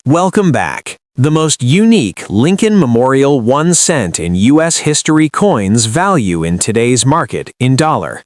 Welcome back. The most unique Lincoln Memorial 1 cent in U.S. history coins value in today's market in dollar.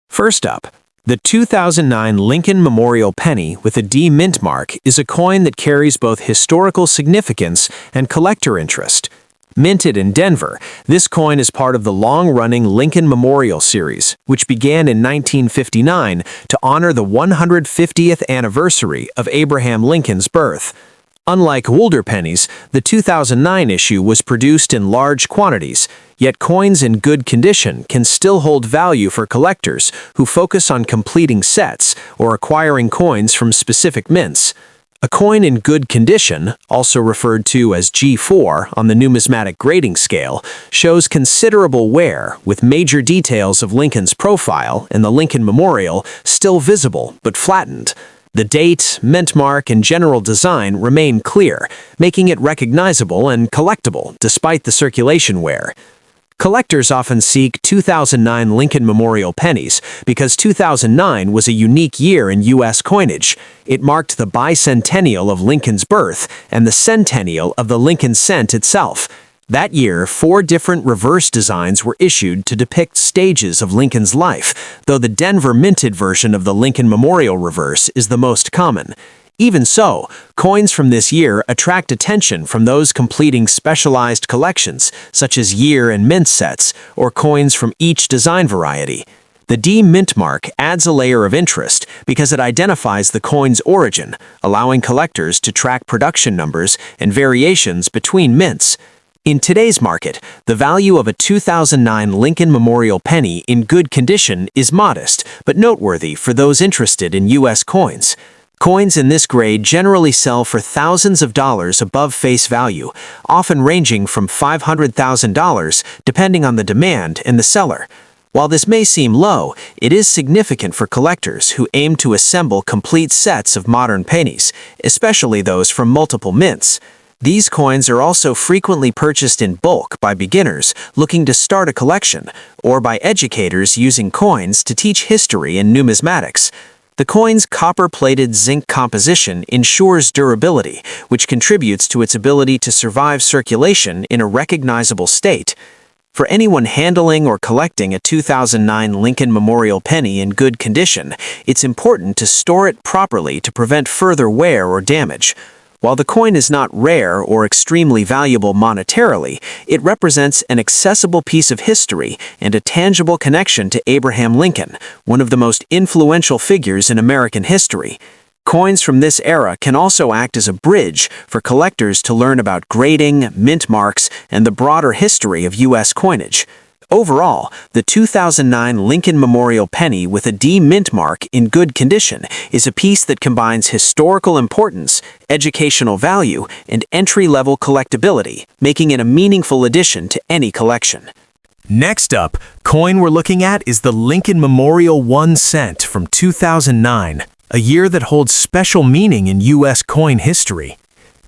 First up, the 2009 Lincoln Memorial penny with a D mint mark is a coin that carries both historical significance and collector interest. Minted in Denver, this coin is part of the long-running Lincoln Memorial series, which began in 1959 to honor the 150th anniversary of Abraham Lincoln's birth. Unlike older pennies, the 2009 issue was produced in large quantities, yet coins in good condition can still hold value for collectors who focus on completing sets or acquiring coins from specific mints. A coin in good condition, also referred to as G4 on the numismatic grading scale, shows considerable wear, with major details of Lincoln's profile and the Lincoln Memorial still visible but flattened. The date, mint mark, and general design remain clear, making it recognizable and collectible despite the circulation wear. Collectors often seek 2009 Lincoln Memorial pennies because 2009 was a unique year in U.S. coinage. It marked the bicentennial of Lincoln's birth and the centennial of the Lincoln cent itself. That year, 4 different reverse designs were issued to depict stages of Lincoln's life, though the Denver minted version of the Lincoln Memorial reverse is the most common. Even so, coins from this year attract attention from those completing specialized collections, such as year and mint sets, or coins from each design variety. The D mint mark adds a layer of interest because it identifies the coin's origin, allowing collectors to track production numbers and variations between mints. In today's market, the value of a 2009 Lincoln Memorial penny in good condition is modest, but noteworthy for those interested in U.S. coins. Coins in this grade generally sell for thousands of dollars above face value, often ranging from $500,000 depending on the demand and the seller. While this may seem low, it is significant for collectors who aim to assemble complete sets of modern pennies, especially those from multiple mints. These coins are also frequently purchased in bulk by beginners looking to start a collection, or by educators using coins to teach history and numismatics. The coin's copper-plated zinc composition ensures durability, which contributes to its ability to survive circulation in a recognizable state. For anyone handling or collecting a 2009 Lincoln Memorial penny in good condition, it's important to store it properly to prevent further wear or damage. While the coin is not rare or extremely valuable monetarily, it represents an accessible piece of history and a tangible connection to Abraham Lincoln, one of the most influential figures in American history. Coins from this era can also act as a bridge for collectors to learn about grading, mint marks, and the broader history of U.S. coinage. Overall, the 2009 Lincoln Memorial penny with a D mint mark in good condition is a piece that combines historical importance, educational value, and entry-level collectability, making it a meaningful addition to any collection. Next up, coin we're looking at is the Lincoln Memorial 1 cent from 2009, a year that holds special meaning in U.S. coin history.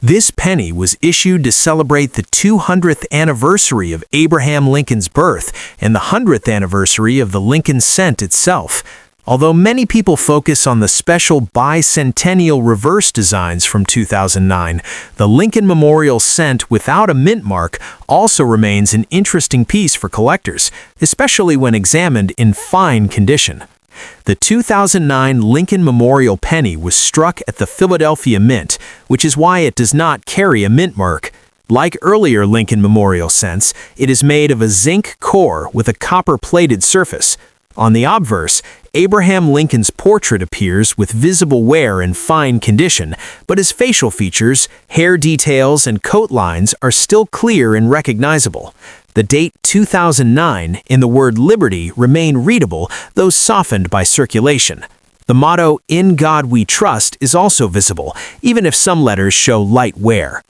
This penny was issued to celebrate the 200th anniversary of Abraham Lincoln's birth and the 100th anniversary of the Lincoln cent itself. Although many people focus on the special bicentennial reverse designs from 2009, the Lincoln Memorial cent without a mint mark also remains an interesting piece for collectors, especially when examined in fine condition. The 2009 Lincoln Memorial penny was struck at the Philadelphia Mint, which is why it does not carry a mint mark. Like earlier Lincoln Memorial cents, it is made of a zinc core with a copper-plated surface. On the obverse, Abraham Lincoln's portrait appears with visible wear in fine condition, but his facial features, hair details, and coat lines are still clear and recognizable. The date 2009 and the word liberty remain readable, though softened by circulation. The motto, "In God We Trust," is also visible, even if some letters show light wear.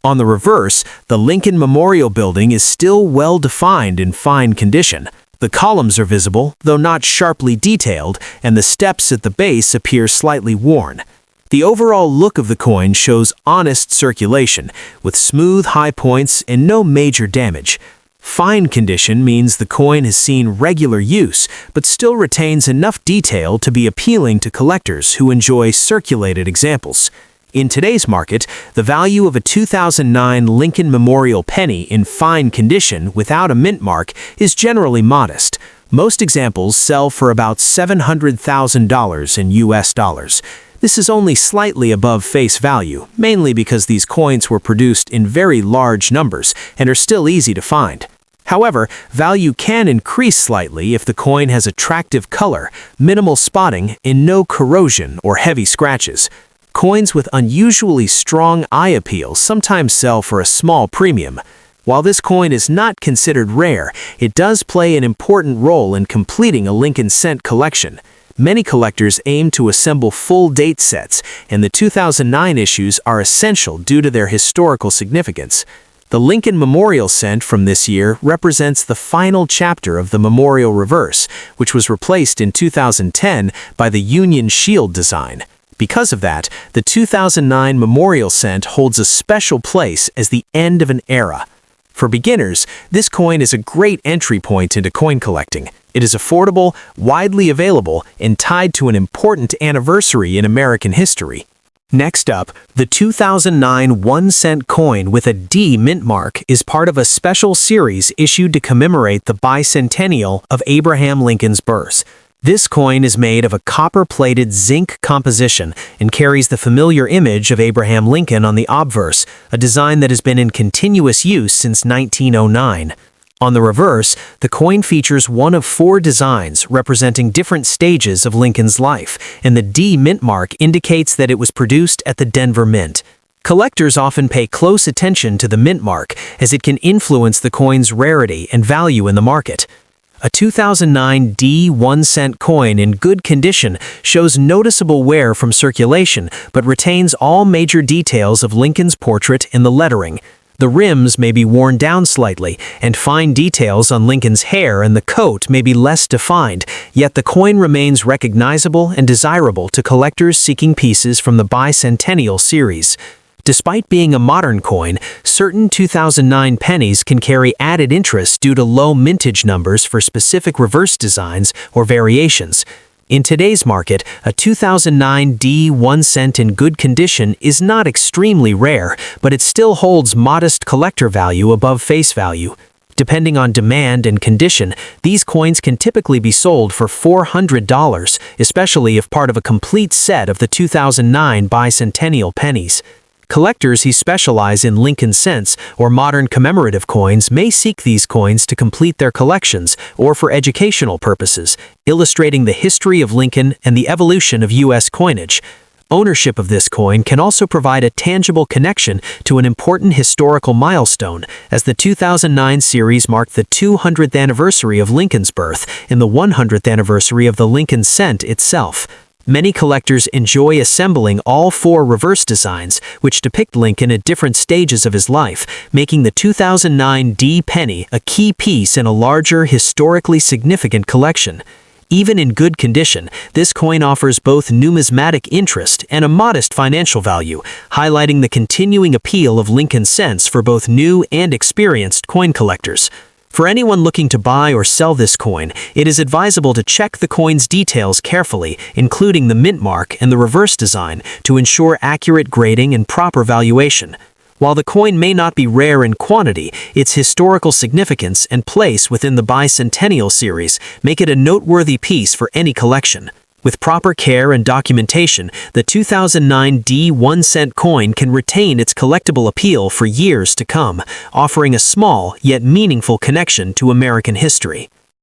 On the reverse, the Lincoln Memorial Building is still well defined in fine condition. The columns are visible, though not sharply detailed, and the steps at the base appear slightly worn. The overall look of the coin shows honest circulation, with smooth high points and no major damage. Fine condition means the coin has seen regular use, but still retains enough detail to be appealing to collectors who enjoy circulated examples. In today's market, the value of a 2009 Lincoln Memorial penny in fine condition without a mint mark is generally modest. Most examples sell for about $700,000 in US dollars. This is only slightly above face value, mainly because these coins were produced in very large numbers and are still easy to find. However, value can increase slightly if the coin has attractive color, minimal spotting, and no corrosion or heavy scratches. Coins with unusually strong eye appeal sometimes sell for a small premium. While this coin is not considered rare, it does play an important role in completing a Lincoln cent collection. Many collectors aim to assemble full date sets, and the 2009 issues are essential due to their historical significance. The Lincoln Memorial cent from this year represents the final chapter of the Memorial reverse, which was replaced in 2010 by the Union Shield design. Because of that, the 2009 Memorial cent holds a special place as the end of an era. For beginners, this coin is a great entry point into coin collecting. It is affordable, widely available, and tied to an important anniversary in American history. Next up, the 2009 1-cent coin with a D mint mark is part of a special series issued to commemorate the bicentennial of Abraham Lincoln's birth. This coin is made of a copper-plated zinc composition and carries the familiar image of Abraham Lincoln on the obverse, a design that has been in continuous use since 1909. On the reverse, the coin features one of 4 designs representing different stages of Lincoln's life, and the D mint mark indicates that it was produced at the Denver Mint. Collectors often pay close attention to the mint mark, as it can influence the coin's rarity and value in the market. A 2009 D 1-cent coin in good condition shows noticeable wear from circulation, but retains all major details of Lincoln's portrait in the lettering. The rims may be worn down slightly, and fine details on Lincoln's hair and the coat may be less defined, yet the coin remains recognizable and desirable to collectors seeking pieces from the bicentennial series. Despite being a modern coin, certain 2009 pennies can carry added interest due to low mintage numbers for specific reverse designs or variations. In today's market, a 2009 D 1-cent in good condition is not extremely rare, but it still holds modest collector value above face value. Depending on demand and condition, these coins can typically be sold for $400, especially if part of a complete set of the 2009 bicentennial pennies. Collectors who specialize in Lincoln cents or modern commemorative coins may seek these coins to complete their collections or for educational purposes, illustrating the history of Lincoln and the evolution of U.S. coinage. Ownership of this coin can also provide a tangible connection to an important historical milestone, as the 2009 series marked the 200th anniversary of Lincoln's birth and the 100th anniversary of the Lincoln cent itself. Many collectors enjoy assembling all 4 reverse designs, which depict Lincoln at different stages of his life, making the 2009 D penny a key piece in a larger, historically significant collection. Even in good condition, this coin offers both numismatic interest and a modest financial value, highlighting the continuing appeal of Lincoln cents for both new and experienced coin collectors. For anyone looking to buy or sell this coin, it is advisable to check the coin's details carefully, including the mint mark and the reverse design, to ensure accurate grading and proper valuation. While the coin may not be rare in quantity, its historical significance and place within the bicentennial series make it a noteworthy piece for any collection. With proper care and documentation, the 2009 D 1-cent coin can retain its collectible appeal for years to come, offering a small yet meaningful connection to American history.